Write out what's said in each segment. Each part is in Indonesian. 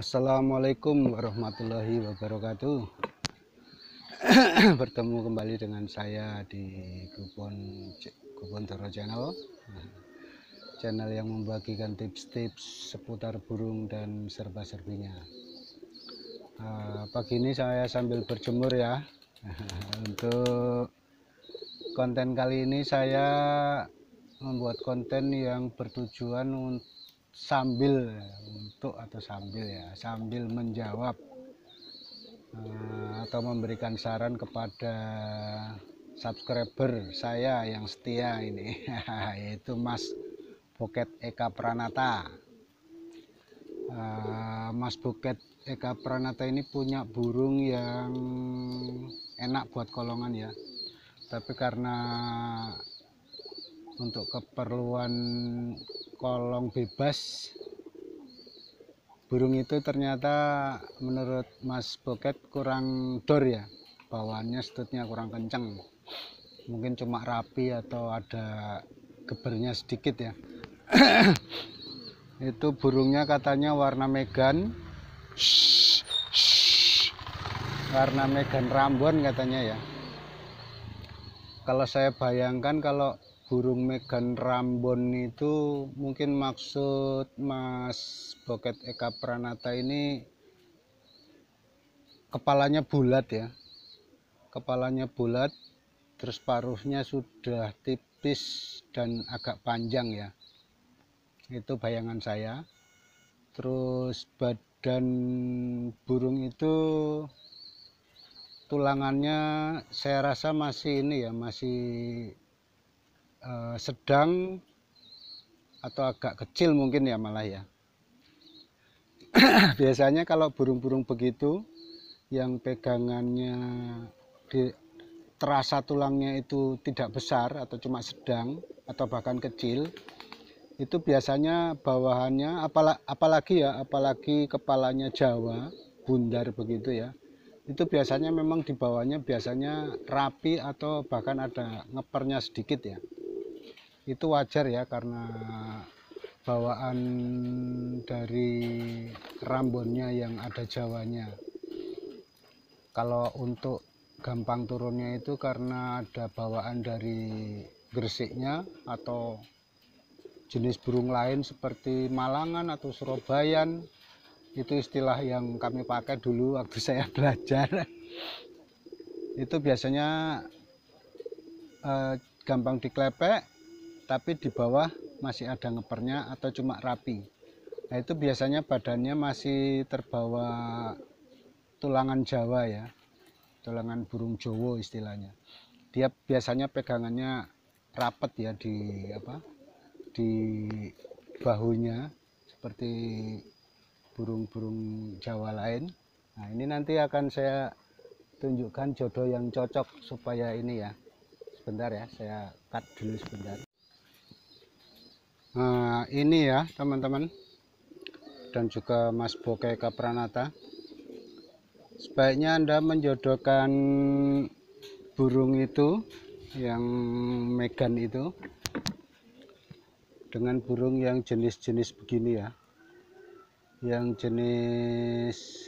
Assalamualaikum warahmatullahi wabarakatuh. Bertemu kembali dengan saya di Gubon Doro Channel, channel yang membagikan tips-tips seputar burung dan serba-serbinya. Pagi ini saya sambil berjemur ya. Untuk konten kali ini saya membuat konten yang bertujuan sambil menjawab atau memberikan saran kepada subscriber saya yang setia ini yaitu Mas Boket Eka Pranata. Mas Boket Eka Pranata ini punya burung yang enak buat kolongan ya, tapi karena untuk keperluan kolong bebas, burung itu ternyata menurut Mas Boket kurang dor ya, bawaannya stutnya kurang kenceng, mungkin cuma rapi atau ada gebernya sedikit ya. Itu burungnya katanya warna Megan Rambon katanya ya. Kalau saya bayangkan kalau burung Megan Rambon itu mungkin maksud Mas Boket Eka Pranata ini kepalanya bulat ya, kepalanya bulat, terus paruhnya sudah tipis dan agak panjang ya, itu bayangan saya. Terus badan burung itu tulangannya saya rasa masih ini ya, masih sedang atau agak kecil mungkin ya malah ya. Biasanya kalau burung-burung begitu yang pegangannya terasa tulangnya itu tidak besar atau cuma sedang atau bahkan kecil, itu biasanya bawahannya apalagi kepalanya Jawa bundar begitu ya, itu biasanya memang di bawahnya biasanya rapi atau bahkan ada ngepernya sedikit ya. Itu wajar ya, karena bawaan dari rambonnya yang ada Jawanya. Kalau untuk gampang turunnya itu karena ada bawaan dari Gresiknya atau jenis burung lain seperti Malangan atau Surabayan. Itu istilah yang kami pakai dulu waktu saya belajar. Itu biasanya gampang diklepek, tapi di bawah masih ada ngepernya atau cuma rapi. Nah itu biasanya badannya masih terbawa tulangan Jawa ya, tulangan burung Jowo istilahnya. Dia biasanya pegangannya rapet ya di bahunya seperti burung-burung Jawa lain. Nah ini nanti akan saya tunjukkan jodoh yang cocok supaya ini ya. Sebentar ya, saya cut dulu sebentar. Nah ini ya teman-teman dan juga Mas Boket Eka Pranata, sebaiknya Anda menjodohkan burung itu yang Megan itu dengan burung yang jenis-jenis begini ya, yang jenis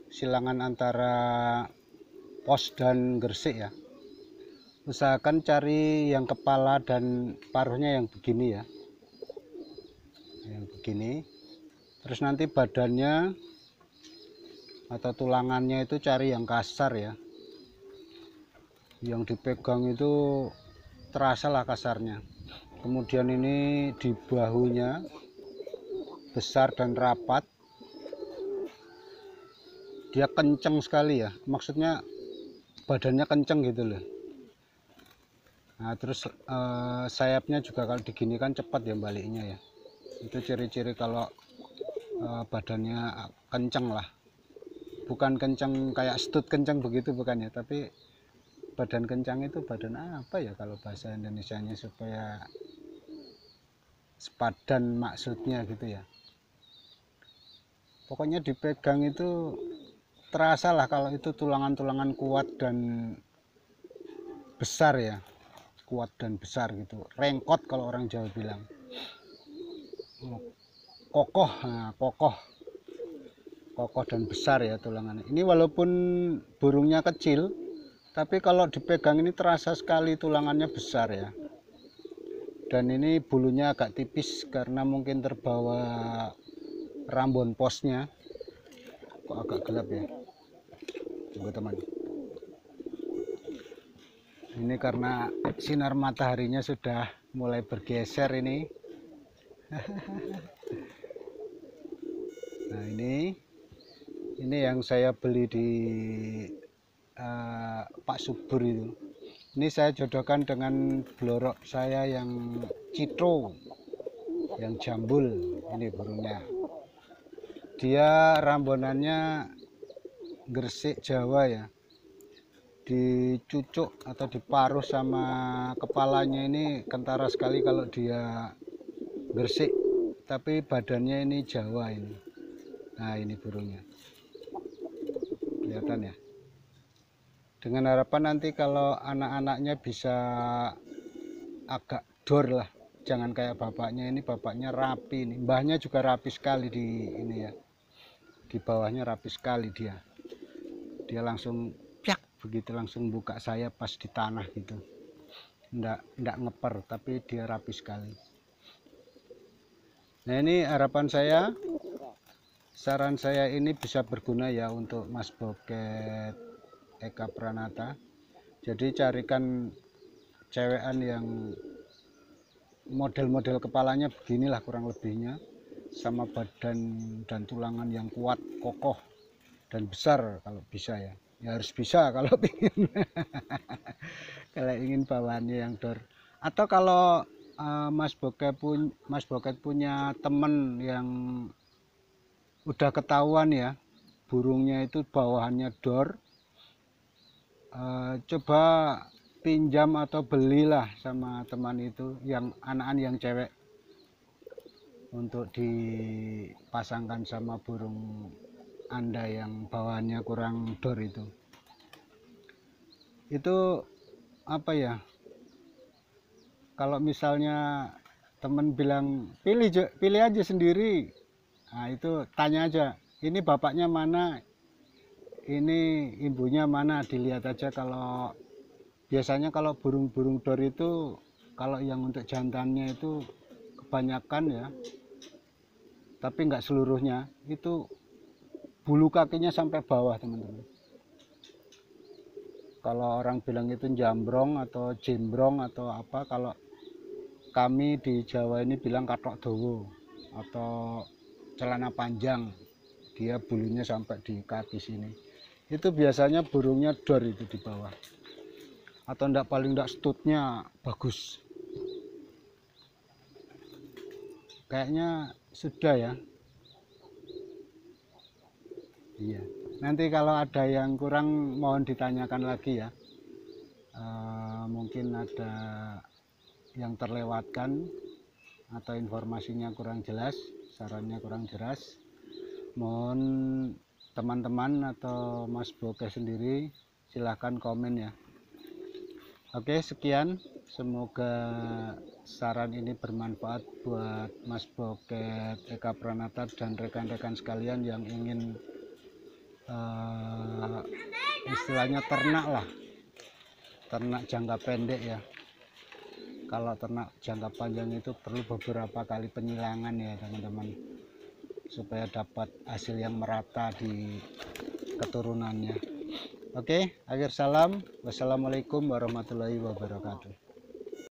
silangan antara pos dan Gresik ya. Usahakan cari yang kepala dan paruhnya yang begini ya, yang begini. Terus nanti badannya atau tulangannya itu cari yang kasar ya, yang dipegang itu terasa lah kasarnya. Kemudian ini di bahunya besar dan rapat, dia kenceng sekali ya, maksudnya badannya kenceng gitu loh. Nah terus sayapnya juga kalau diginikan cepat ya baliknya ya. Itu ciri-ciri kalau badannya kenceng lah, bukan kenceng kayak stut kenceng begitu bukan ya, tapi badan kencang itu badan apa ya kalau bahasa Indonesianya supaya sepadan maksudnya gitu ya. Pokoknya dipegang itu terasa lah kalau itu tulangan-tulangan kuat dan besar ya, kuat dan besar gitu, rengkot kalau orang Jawa bilang. kokoh. Nah, kokoh dan besar ya tulangannya. Ini walaupun burungnya kecil, tapi kalau dipegang ini terasa sekali tulangannya besar ya. Dan ini bulunya agak tipis karena mungkin terbawa rambon posnya. Kok agak gelap ya, coba teman. Ini karena sinar mataharinya sudah mulai bergeser ini. Nah ini yang saya beli di Pak Subur itu. Ini saya jodohkan dengan blorok saya yang citro, yang jambul. Ini burungnya. Dia rambonannya gresik Jawa ya. Dicucuk atau diparuh sama kepalanya ini kentara sekali kalau dia gresik. Tapi badannya ini Jawa ini. Nah ini burungnya. Kelihatan ya. Dengan harapan nanti kalau anak-anaknya bisa agak dor lah, jangan kayak bapaknya. Ini bapaknya rapi nih, mbahnya juga rapi sekali di ini ya, di bawahnya rapi sekali dia langsung piak begitu, langsung buka sayap pas di tanah gitu, ndak ngeper, tapi dia rapi sekali. Nah ini harapan saya, saran saya ini bisa berguna ya untuk Mas Boket Eka Pranata. Jadi carikan cewekan yang model-model kepalanya beginilah kurang lebihnya, sama badan dan tulangan yang kuat, kokoh dan besar kalau bisa ya. Ya harus bisa kalau ingin kalau ingin bawaannya yang dor. Atau kalau Mas Boket punya temen yang udah ketahuan ya burungnya itu bawahannya dor, coba pinjam atau belilah sama teman itu yang anak-anak yang cewek untuk dipasangkan sama burung Anda yang bawahannya kurang dor itu apa ya, kalau misalnya teman bilang pilih aja sendiri, nah itu tanya aja, ini bapaknya mana, ini ibunya mana, dilihat aja. Kalau biasanya kalau burung-burung dor itu, kalau yang untuk jantannya itu kebanyakan ya, tapi nggak seluruhnya, itu bulu kakinya sampai bawah teman-teman. Kalau orang bilang itu jambrong atau jembrong atau apa, kalau kami di Jawa ini bilang katok dowo atau celana panjang, dia bulunya sampai di kaki sini. Itu biasanya burungnya dor itu di bawah, atau enggak, paling enggak stutnya bagus. Kayaknya sudah ya. Iya. Nanti kalau ada yang kurang mohon ditanyakan lagi ya. Mungkin ada yang terlewatkan atau informasinya kurang jelas, sarannya kurang jelas. Mohon teman-teman atau Mas Boke sendiri silahkan komen ya. Oke, sekian. Semoga saran ini bermanfaat buat Mas Boket Eka Pranata dan rekan-rekan sekalian yang ingin istilahnya ternak lah, ternak jangka pendek ya. Kalau ternak jangka panjang itu perlu beberapa kali penyilangan ya teman-teman, supaya dapat hasil yang merata di keturunannya. Oke, akhir salam. Wassalamualaikum warahmatullahi wabarakatuh.